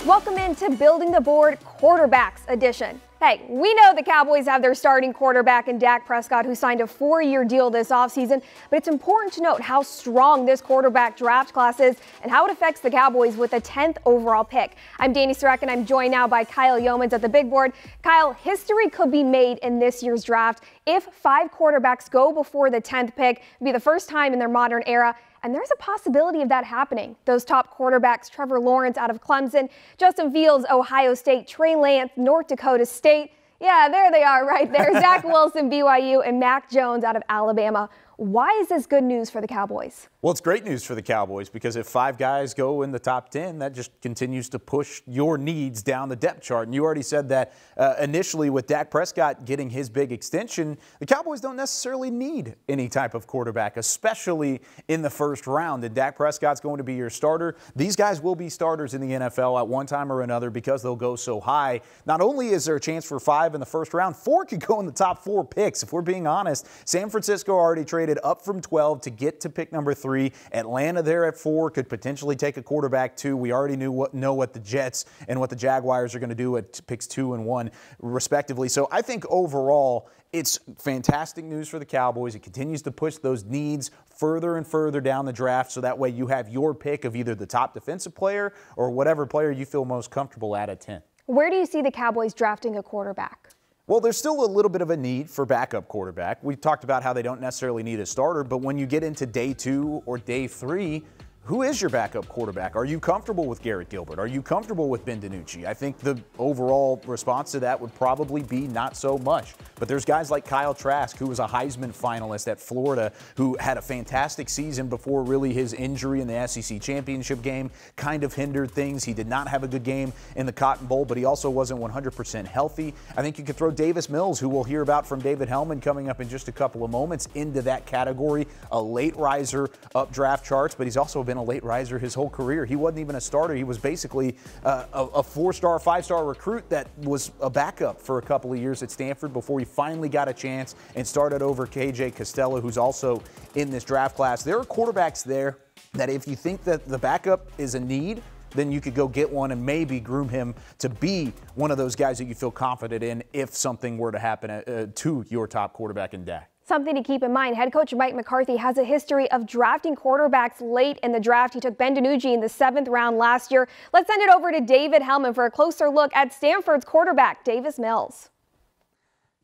Welcome into Building the Board Quarterbacks Edition. Hey, we know the Cowboys have their starting quarterback in Dak Prescott, who signed a 4-year deal this offseason, but it's important to note how strong this quarterback draft class is and how it affects the Cowboys with a 10th overall pick. I'm Danny Sarek, and I'm joined now by Kyle Yeomans at the big board. Kyle, history could be made in this year's draft if 5 quarterbacks go before the 10th pick. It'd be the first time in their modern era. And there's a possibility of that happening. Those top quarterbacks, Trevor Lawrence out of Clemson, Justin Fields, Ohio State, Trey Lance, North Dakota State. Yeah, there they are right there. Zach Wilson, BYU, and Mac Jones out of Alabama. Why is this good news for the Cowboys? Well, it's great news for the Cowboys because if 5 guys go in the top 10, that just continues to push your needs down the depth chart. And you already said that initially with Dak Prescott getting his big extension, the Cowboys don't necessarily need any type of quarterback, especially in the first round. And Dak Prescott's going to be your starter. These guys will be starters in the NFL at one time or another because they'll go so high. Not only is there a chance for 5 in the first round, 4 could go in the top 4 picks. If we're being honest, San Francisco already traded up from 12 to get to pick number 3. Atlanta there at 4 could potentially take a quarterback 2. We already know what the Jets and what the Jaguars are going to do at picks 2 and 1 respectively. So I think overall it's fantastic news for the Cowboys. It continues to push those needs further and further down the draft so that way you have your pick of either the top defensive player or whatever player you feel most comfortable at 10. Where do you see the Cowboys drafting a quarterback? Well, there's still a little bit of a need for backup quarterback. We talked about how they don't necessarily need a starter, but when you get into day 2 or day 3, who is your backup quarterback? Are you comfortable with Garrett Gilbert? Are you comfortable with Ben DiNucci? I think the overall response to that would probably be not so much. But there's guys like Kyle Trask, who was a Heisman finalist at Florida, who had a fantastic season before really his injury in the SEC championship game kind of hindered things. He did not have a good game in the Cotton Bowl, but he also wasn't 100% healthy. I think you could throw Davis Mills, who we'll hear about from David Hellman coming up in just a couple of moments, into that category. A late riser up draft charts, but he's also been a late riser his whole career. He wasn't even a starter. He was basically a 4-star, 5-star recruit that was a backup for a couple of years at Stanford before he finally got a chance and started over KJ Costello, who's also in this draft class. There are quarterbacks there that if you think that the backup is a need, then you could go get one and maybe groom him to be one of those guys that you feel confident in if something were to happen to your top quarterback in Dak. Something to keep in mind, head coach Mike McCarthy has a history of drafting quarterbacks late in the draft. He took Ben DiNucci in the 7th round last year. Let's send it over to David Hellman for a closer look at Stanford's quarterback, Davis Mills.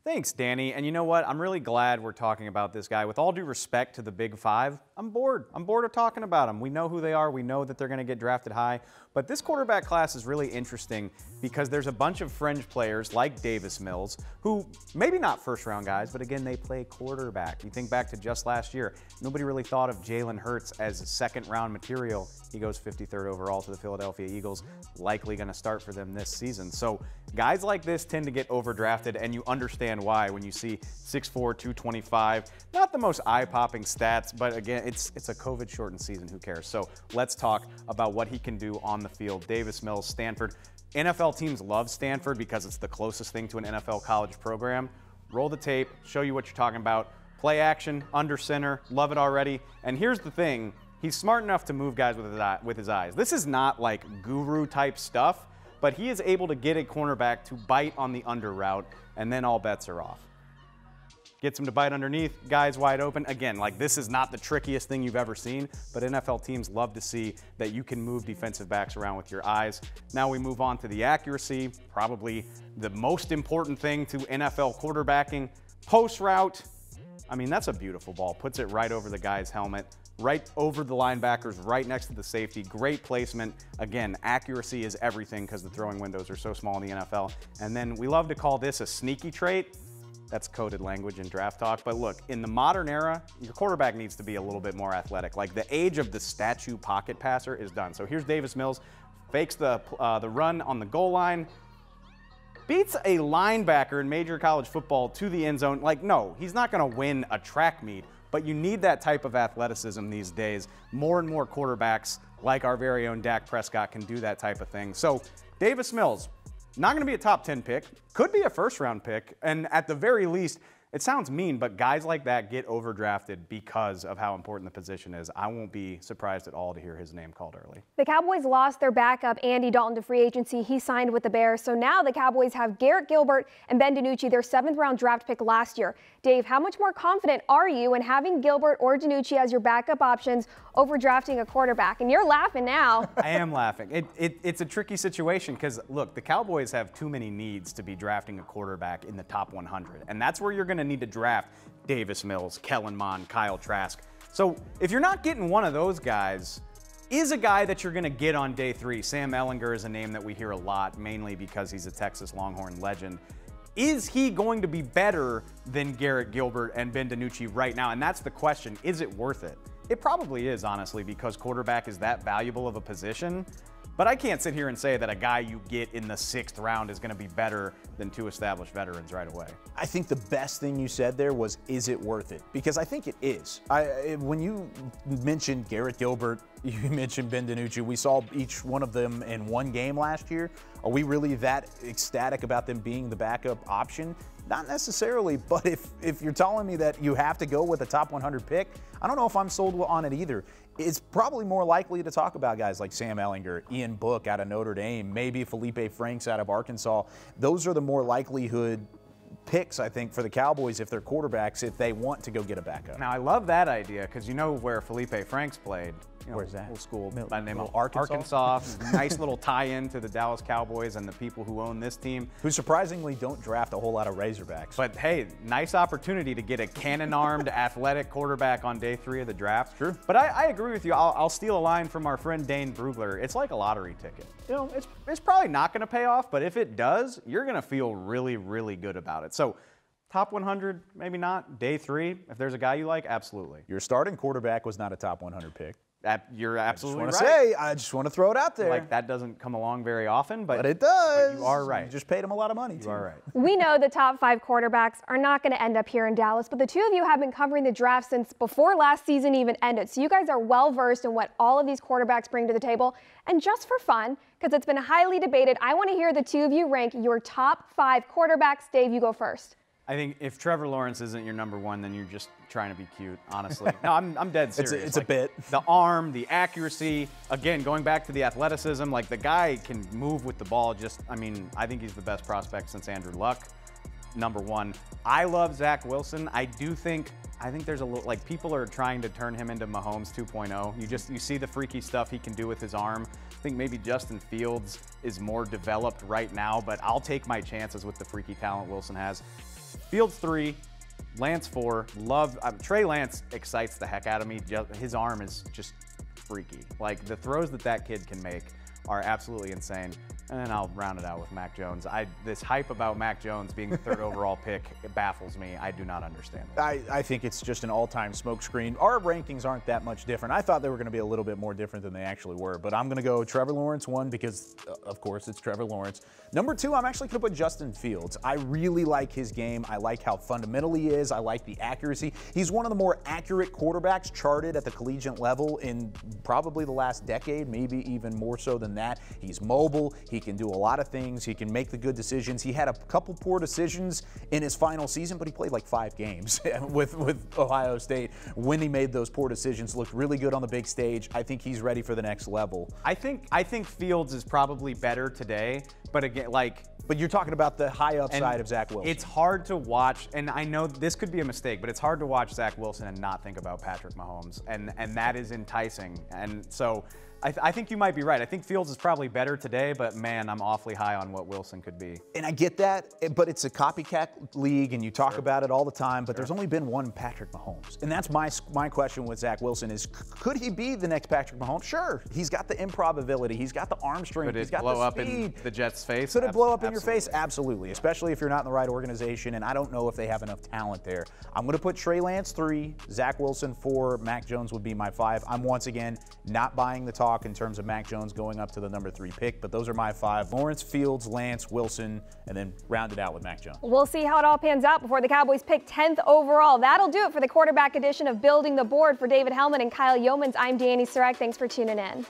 Thanks, Danny. And you know what? I'm really glad we're talking about this guy. With all due respect to the Big 5, I'm bored. I'm bored of talking about them. We know who they are. We know that they're going to get drafted high. But this quarterback class is really interesting because there's a bunch of fringe players like Davis Mills who maybe not first-round guys, but again, they play quarterback. You think back to just last year, nobody really thought of Jalen Hurts as second-round material. He goes 53rd overall to the Philadelphia Eagles, likely going to start for them this season. So guys like this tend to get overdrafted, and you understand why when you see 6'4", 225. Not the most eye-popping stats, but again, it's a COVID-shortened season. Who cares? So let's talk about what he can do on the field. Davis Mills, Stanford. NFL teams love Stanford because it's the closest thing to an NFL college program. Roll the tape, show you what you're talking about. Play action, under center, love it already. And here's the thing. He's smart enough to move guys with his eyes. This is not like guru-type stuff, but he is able to get a cornerback to bite on the under route, and then all bets are off. Gets him to bite underneath, guys wide open. Again, like this is not the trickiest thing you've ever seen, but NFL teams love to see that you can move defensive backs around with your eyes. Now we move on to the accuracy, probably the most important thing to NFL quarterbacking. Post route, I mean, that's a beautiful ball. Puts it right over the guy's helmet, right over the linebackers, right next to the safety. Great placement. Again, accuracy is everything because the throwing windows are so small in the NFL. And then we love to call this a sneaky trait. That's coded language in draft talk. But look, in the modern era, your quarterback needs to be a little bit more athletic. Like the age of the statue pocket passer is done. So here's Davis Mills, fakes the run on the goal line, beats a linebacker in major college football to the end zone. Like, no, he's not going to win a track meet, but you need that type of athleticism these days. More and more quarterbacks like our very own Dak Prescott can do that type of thing. So Davis Mills, not going to be a top 10 pick, could be a first-round pick, and at the very least, It sounds mean, but guys like that get overdrafted because of how important the position is. I won't be surprised at all to hear his name called early. The Cowboys lost their backup, Andy Dalton, to free agency. He signed with the Bears. So now the Cowboys have Garrett Gilbert and Ben DiNucci, their 7th-round draft pick last year. Dave, how much more confident are you in having Gilbert or DiNucci as your backup options over drafting a quarterback? And you're laughing now. I am laughing. It's a tricky situation because, look, the Cowboys have too many needs to be drafting a quarterback in the top 100. And that's where you're going to need to draft Davis Mills, Kellen Mond, Kyle Trask. So if you're not getting one of those guys, is a guy that you're going to get on day 3. Sam Ehlinger is a name that we hear a lot, mainly because he's a Texas Longhorn legend. Is he going to be better than Garrett Gilbert and Ben DiNucci right now? And that's the question. Is it worth it? It probably is, honestly, because quarterback is that valuable of a position. But I can't sit here and say that a guy you get in the 6th round is going to be better than 2 established veterans right away. I think the best thing you said there was, is it worth it? Because I think it is. When you mentioned Garrett Gilbert, you mentioned Ben DiNucci, we saw each one of them in one game last year. Are we really that ecstatic about them being the backup option? Not necessarily, but if you're telling me that you have to go with a top 100 pick, I don't know if I'm sold on it either. It's probably more likely to talk about guys like Sam Ehlinger, Ian Book out of Notre Dame, maybe Felipe Franks out of Arkansas. Those are the more likelihood picks, I think, for the Cowboys if they're quarterbacks, if they want to go get a backup. Now, I love that idea because you know where Felipe Franks played. Where's that? Little school by the name of Arkansas. Nice little tie-in to the Dallas Cowboys and the people who own this team. Who surprisingly don't draft a whole lot of Razorbacks. But hey, nice opportunity to get a cannon-armed athletic quarterback on day 3 of the draft. Sure. But I agree with you. I'll steal a line from our friend Dane Brugler. It's like a lottery ticket. You know, it's probably not going to pay off, but if it does, you're going to feel really, really good about it. So top 100, maybe not. Day 3, if there's a guy you like, absolutely. Your starting quarterback was not a top 100 pick. You're absolutely right. I just want to throw it out there. Like, that doesn't come along very often, but it does. But you are right. You just paid him a lot of money. You are right. We know the top 5 quarterbacks are not going to end up here in Dallas, but the two of you have been covering the draft since before last season even ended. So you guys are well versed in what all of these quarterbacks bring to the table. And just for fun, because it's been highly debated, I want to hear the two of you rank your top 5 quarterbacks. Dave, you go first. I think if Trevor Lawrence isn't your number 1, then you're just trying to be cute, honestly. No, I'm dead serious. It's like, a bit. The arm, the accuracy, again, going back to the athleticism, like the guy can move with the ball. I think he's the best prospect since Andrew Luck, number 1. I love Zach Wilson. I think there's a little, like, people are trying to turn him into Mahomes 2.0. You see the freaky stuff he can do with his arm. I think maybe Justin Fields is more developed right now, but I'll take my chances with the freaky talent Wilson has. Fields 3, Lance 4. Trey Lance excites the heck out of me. His arm is just freaky. Like, the throws that kid can make are absolutely insane. And then I'll round it out with Mac Jones. This hype about Mac Jones being the 3rd overall pick, it baffles me. I do not understand it. I think it's just an all-time smokescreen. Our rankings aren't that much different. I thought they were going to be a little bit more different than they actually were. But I'm going to go Trevor Lawrence 1 because, of course, it's Trevor Lawrence. Number 2, I'm actually going to put Justin Fields. I really like his game. I like how fundamental he is. I like the accuracy. He's one of the more accurate quarterbacks charted at the collegiate level in probably the last decade, maybe even more so than that. He's mobile. He can do a lot of things. He can make the good decisions. He had a couple poor decisions in his final season, but he played like 5 games with Ohio State. When he made those poor decisions, looked really good on the big stage. I think he's ready for the next level. I think Fields is probably better today, but again, but you're talking about the high upside of Zach Wilson. It's hard to watch, and I know this could be a mistake, but it's hard to watch Zach Wilson and not think about Patrick Mahomes, and that is enticing. And so I think you might be right. I think Fields is probably better today, but man, I'm awfully high on what Wilson could be. And I get that, but it's a copycat league, and you talk about it all the time, but there's only been one Patrick Mahomes. And that's my question with Zach Wilson is, could he be the next Patrick Mahomes? Sure. He's got the improv ability. He's got the arm strength. He's got the speed. Could it blow up in the Jets' face? Could it blow up in your face? Absolutely, especially if you're not in the right organization, and I don't know if they have enough talent there. I'm going to put Trey Lance 3, Zach Wilson 4, Mac Jones would be my 5. I'm once again not buying the talk in terms of Mac Jones going up to the number 3 pick, but those are my 5. Lawrence, Fields, Lance, Wilson, and then round it out with Mac Jones. We'll see how it all pans out before the Cowboys pick 10th overall. That'll do it for the quarterback edition of Building the Board. For David Hellman and Kyle Yeomans, I'm Danny Sarek. Thanks for tuning in.